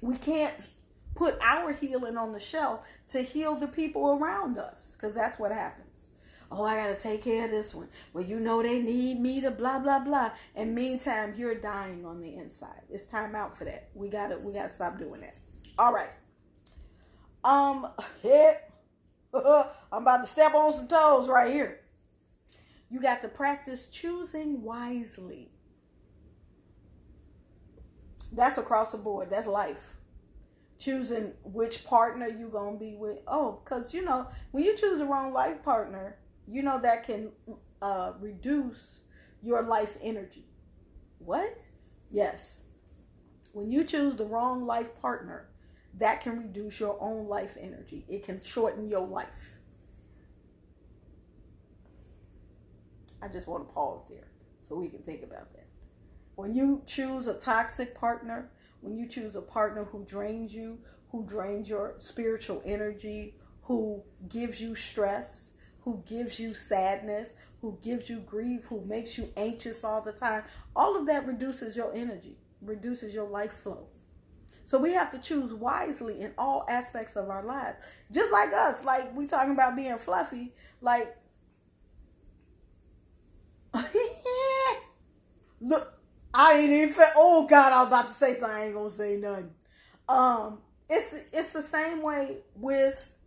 We can't put our healing on the shelf to heal the people around us, because that's what happens. Oh, I got to take care of this one. Well, they need me to blah, blah, blah. And meantime, you're dying on the inside. It's time out for that. We got to stop doing that. All right. I'm about to step on some toes right here. You got to practice choosing wisely. That's across the board. That's life. Choosing which partner you're going to be with. Oh, because, when you choose the wrong life partner, that can reduce your life energy. What? Yes. When you choose the wrong life partner, that can reduce your own life energy. It can shorten your life. I just want to pause there so we can think about that. When you choose a toxic partner, when you choose a partner who drains you, who drains your spiritual energy, who gives you stress, who gives you sadness, who gives you grief, who makes you anxious all the time, all of that reduces your energy, reduces your life flow. So we have to choose wisely in all aspects of our lives. Just like us, like we talking about being fluffy, like, look, I ain't even, oh God, I was about to say something, I ain't gonna say nothing. It's the same way with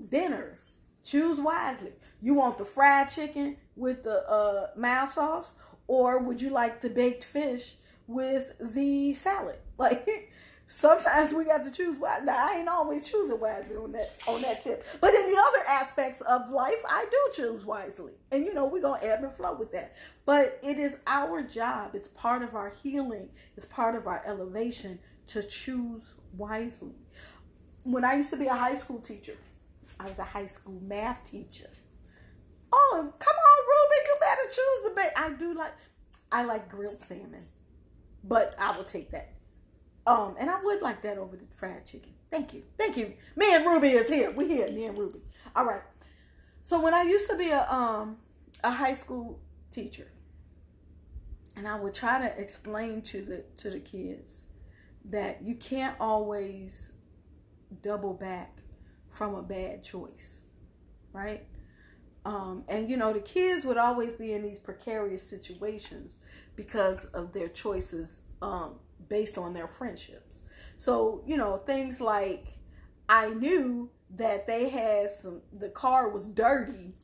dinner. Choose wisely. You want the fried chicken with the mild sauce, or would you like the baked fish with the salad? Like, sometimes we got to choose wisely. Now, I ain't always choosing wisely on that tip. But in the other aspects of life, I do choose wisely. And, we're going to ebb and flow with that. But it is our job. It's part of our healing. It's part of our elevation to choose wisely. When I used to be a high school teacher, I was a high school math teacher. Oh, come on, Ruby, you better choose the bait. I like grilled salmon, but I will take that. And I would like that over the fried chicken. Thank you. Me and Ruby is here. We here, me and Ruby. All right. So when I used to be a high school teacher, and I would try to explain to the kids that you can't always double back from a bad choice, right? And the kids would always be in these precarious situations because of their choices based on their friendships. So, things like, I knew that they had the car was dirty,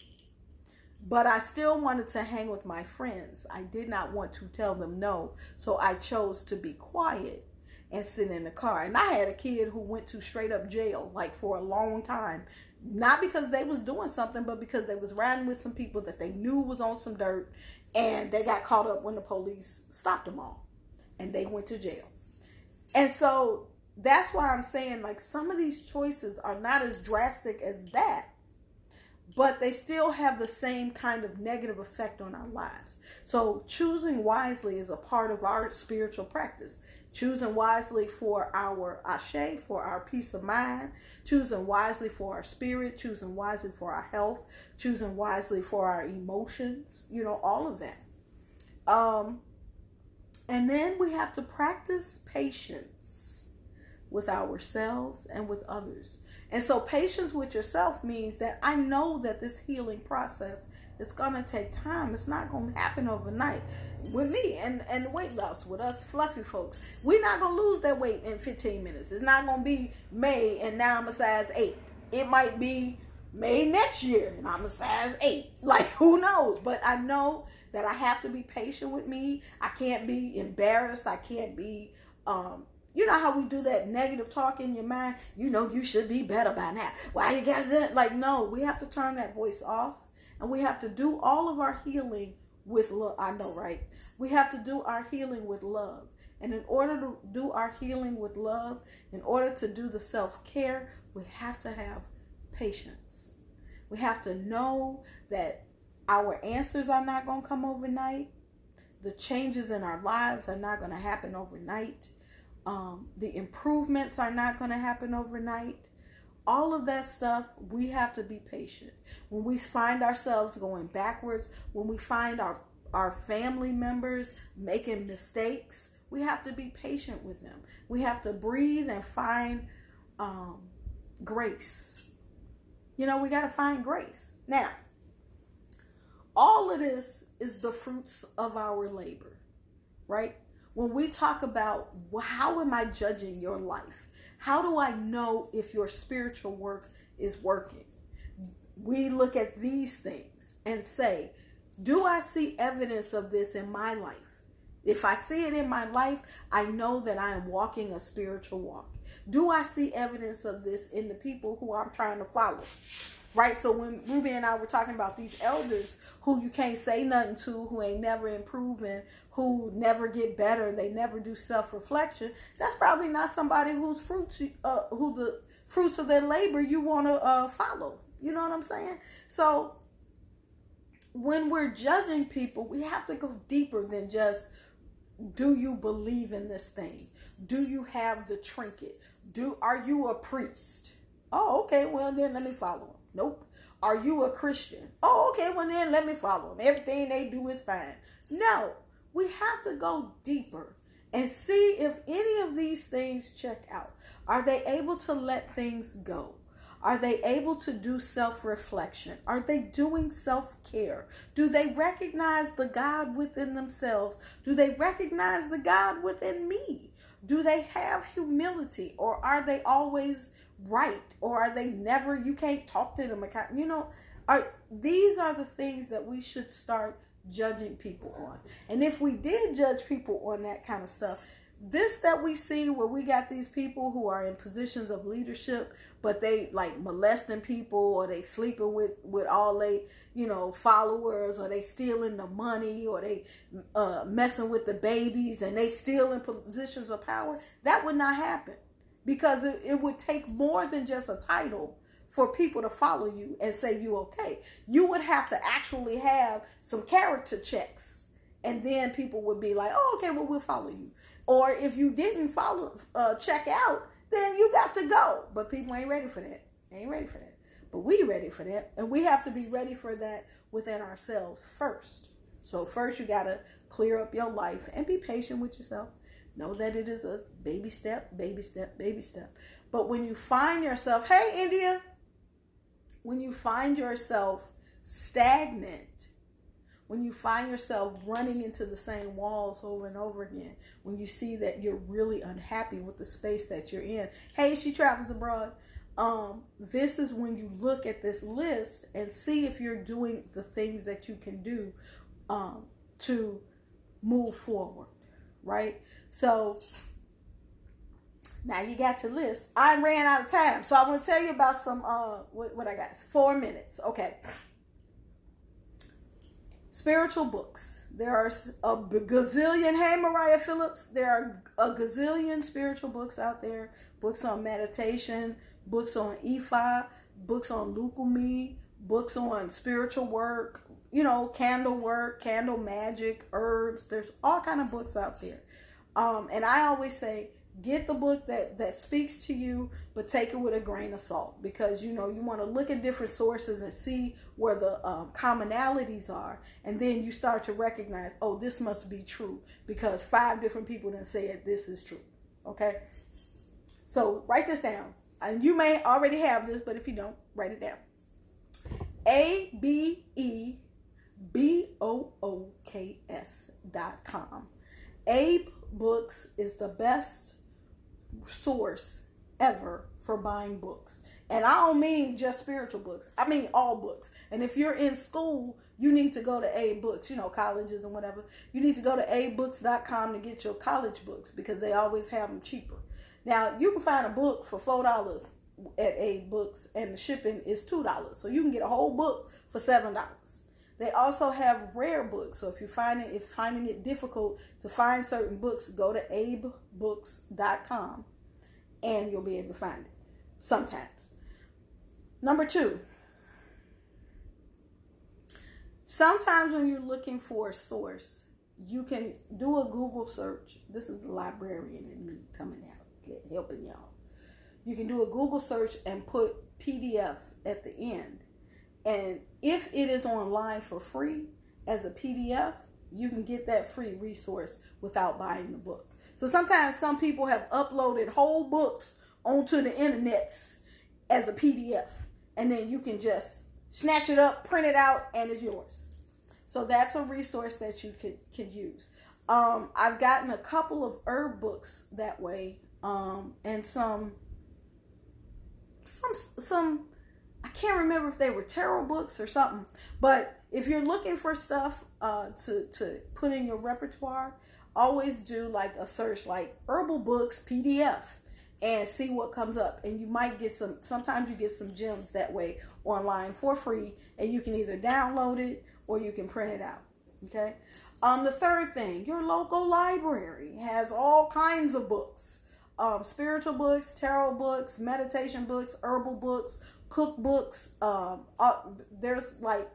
but I still wanted to hang with my friends. I did not want to tell them no, so I chose to be quiet and sit in the car. And I had a kid who went to straight up jail, like for a long time. Not because they was doing something, but because they was riding with some people that they knew was on some dirt, and they got caught up when the police stopped them all. And they went to jail. And so that's why I'm saying, like, some of these choices are not as drastic as that, but they still have the same kind of negative effect on our lives. So choosing wisely is a part of our spiritual practice. Choosing wisely for our ashe, for our peace of mind, choosing wisely for our spirit, choosing wisely for our health, choosing wisely for our emotions, all of that. And then we have to practice patience with ourselves and with others. And so patience with yourself means that I know that this healing process is going to take time. It's not going to happen overnight. With me and the weight loss, with us fluffy folks, we're not going to lose that weight in 15 minutes. It's not going to be May and now I'm a size 8. It might be May next year and I'm a size 8. Like, who knows? But I know that I have to be patient with me. I can't be embarrassed. I can't be, you know how we do that negative talk in your mind? You know, you should be better by now. Why you guys that? Like, no, we have to turn that voice off. And we have to do all of our healing with love. I know, right? We have to do our healing with love. And in order to do our healing with love, in order to do the self-care, we have to have patience. We have to know that our answers are not going to come overnight. The changes in our lives are not going to happen overnight. The improvements are not going to happen overnight. All of that stuff, we have to be patient. When we find ourselves going backwards, when we find our family members making mistakes, we have to be patient with them. We have to breathe and find grace. You know, we got to find grace. Now, all of this is the fruits of our labor, right? When we talk about, well, how am I judging your life? How do I know if your spiritual work is working? We look at these things and say, do I see evidence of this in my life? If I see it in my life, I know that I am walking a spiritual walk. Do I see evidence of this in the people who I'm trying to follow? Right? So when Ruby and I were talking about these elders who you can't say nothing to, who ain't never improving, who never get better, they never do self-reflection, that's probably not somebody whose fruits, who the fruits of their labor you want to follow. You know what I'm saying? So when we're judging people, we have to go deeper than just, do you believe in this thing? Do you have the trinket? Are you a priest? Oh, okay, well then let me follow him. Nope. Are you a Christian? Oh, okay, well then let me follow them. Everything they do is fine. No, we have to go deeper and see if any of these things check out. Are they able to let things go? Are they able to do self-reflection? Are they doing self-care? Do they recognize the God within themselves? Do they recognize the God within me? Do they have humility, or are they always right, or are they never, you can't talk to them, you know? These are the things that we should start judging people on. And if we did judge people on that kind of stuff, this that we see where we got these people who are in positions of leadership, but they like molesting people, or they sleeping with all they, you know, followers, or they stealing the money, or they messing with the babies, and they still in positions of power, that would not happen. Because it would take more than just a title for people to follow you and say you okay. You would have to actually have some character checks. And then people would be like, oh, okay, well, we'll follow you. Or if you didn't follow, check out, then you got to go. But people ain't ready for that. They ain't ready for that. But we ready for that. And we have to be ready for that within ourselves first. So first you got to clear up your life and be patient with yourself. Know that it is a baby step, baby step, baby step. But when you find yourself, hey, India, when you find yourself stagnant, when you find yourself running into the same walls over and over again, when you see that you're really unhappy with the space that you're in, hey, she travels abroad. This is when you look at this list and see if you're doing the things that you can do to move forward. Right? So now you got your list. I ran out of time, so I want to tell you about some what I got. 4 minutes. Okay. Spiritual books. There are a gazillion. Hey, Mariah Phillips. There are a gazillion spiritual books out there. Books on meditation. Books on Ifa. Books on Lukumi. Books on spiritual work. You know, candle work, candle magic, herbs. There's all kind of books out there. And I always say, get the book that speaks to you, but take it with a grain of salt. Because, you know, you want to look at different sources and see where the commonalities are. And then you start to recognize, oh, this must be true. Because 5 different people done said this is true. Okay? So write this down. and you may already have this, but if you don't, write it down. ABEBOOKS.com. Abe Books is the best source ever for buying books. And I don't mean just spiritual books. I mean all books. And if you're in school, you need to go to Abe Books, colleges and whatever. You need to go to abebooks.com to get your college books because they always have them cheaper. Now, you can find a book for $4 at Abe Books and the shipping is $2. So you can get a whole book for $7. They also have rare books. So if you're finding it difficult to find certain books, go to abebooks.com and you'll be able to find it sometimes. Number 2, sometimes when you're looking for a source, you can do a Google search. This is the librarian in me coming out, helping y'all. You can do a Google search and put PDF at the end. And if it is online for free as a PDF, you can get that free resource without buying the book. So sometimes some people have uploaded whole books onto the internets as a PDF. And then you can just snatch it up, print it out, and it's yours. So that's a resource that you could use. I've gotten a couple of herb books that way, and some I can't remember if they were tarot books or something. But if you're looking for stuff to put in your repertoire, always do like a search like herbal books PDF. And see what comes up. And you might get sometimes you get some gems that way online for free. And you can either download it or you can print it out. Okay. The third thing, your local library has all kinds of books. Spiritual books, tarot books, meditation books, herbal books, cookbooks. There's like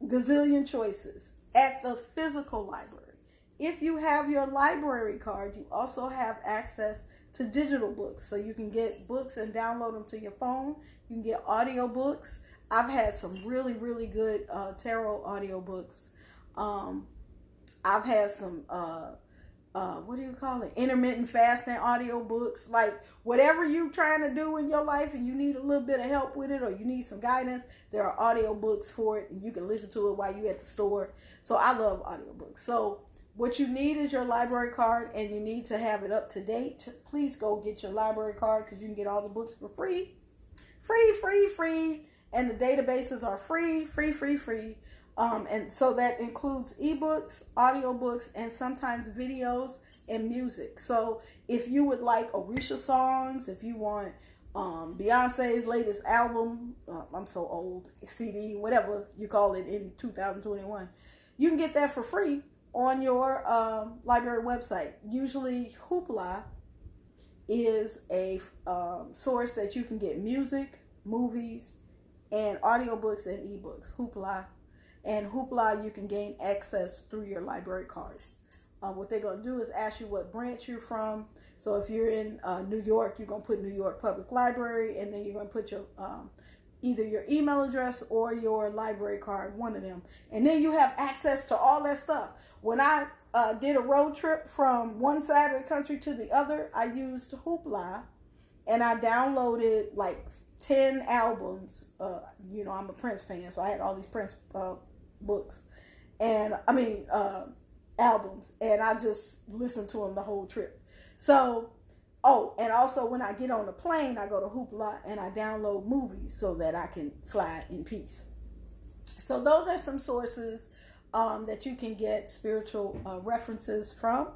gazillion choices at the physical library. If you have your library card, you also have access to digital books. So you can get books and download them to your phone. You can get audio books. I've had some really, really good tarot audio books. I've had some, intermittent fasting audio books. Like whatever you're trying to do in your life and you need a little bit of help with it or you need some guidance, there are audio books for it and you can listen to it while you're at the store. So I love audio books. So what you need is your library card and you need to have it up to date. Please go get your library card because you can get all the books for free. Free. And the databases are free. And so that includes ebooks, audiobooks, and sometimes videos and music. So if you would like Orisha songs, if you want Beyonce's latest album, I'm so old, CD, whatever you call it in 2021, you can get that for free on your library website. Usually Hoopla is a source that you can get music, movies, and audiobooks and ebooks. Hoopla. And Hoopla, you can gain access through your library card. What they're going to do is ask you what branch you're from. So if you're in New York, you're going to put New York Public Library, and then you're going to put your either your email address or your library card, one of them. And then you have access to all that stuff. When I did a road trip from one side of the country to the other, I used Hoopla, and I downloaded like 10 albums. I'm a Prince fan, so I had all these Prince books, and albums, and I just listened to them the whole trip. So, and also when I get on the plane, I go to Hoopla and I download movies so that I can fly in peace. So those are some sources that you can get spiritual references from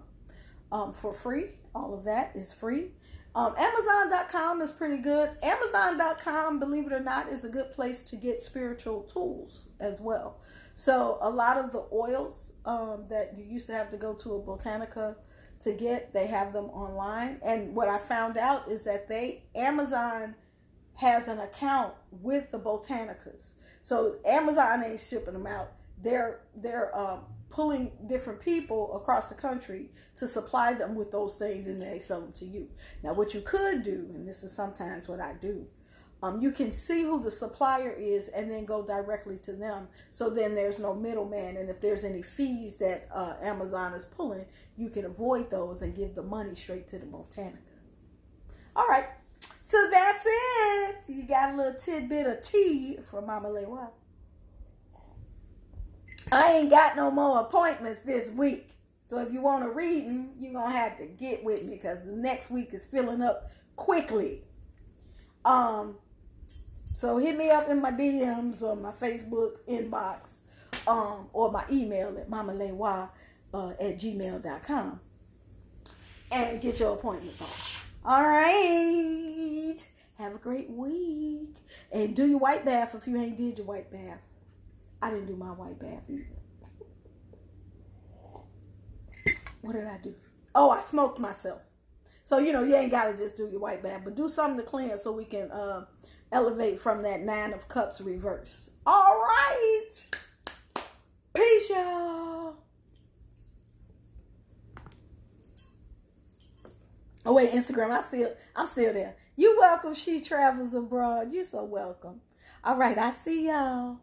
for free. All of that is free. Amazon.com is pretty good. Amazon.com, believe it or not, is a good place to get spiritual tools as well. So a lot of the oils that you used to have to go to a Botanica to get, they have them online. And what I found out is that Amazon has an account with the Botanicas. So Amazon ain't shipping them out. They're pulling different people across the country to supply them with those things, and they sell them to you. Now, what you could do, and this is sometimes what I do, you can see who the supplier is and then go directly to them. So then there's no middleman. And if there's any fees that Amazon is pulling, you can avoid those and give the money straight to the Botanica. All right. So that's it. You got a little tidbit of tea from Mama Lewa. I ain't got no more appointments this week. So if you want a reading, you're going to have to get with me because next week is filling up quickly. So hit me up in my DMs or my Facebook inbox, or my email at mamalewa@gmail.com and get your appointments on. All right. Have a great week. And do your white bath if you ain't did your white bath. I didn't do my white bath either. What did I do? Oh, I smoked myself. So, you ain't got to just do your white bath, but do something to cleanse so we can elevate from that 9 of Cups reverse. All right. Peace, y'all. Oh, wait, Instagram, I'm still there. You welcome, She Travels Abroad. You're so welcome. All right, I see y'all.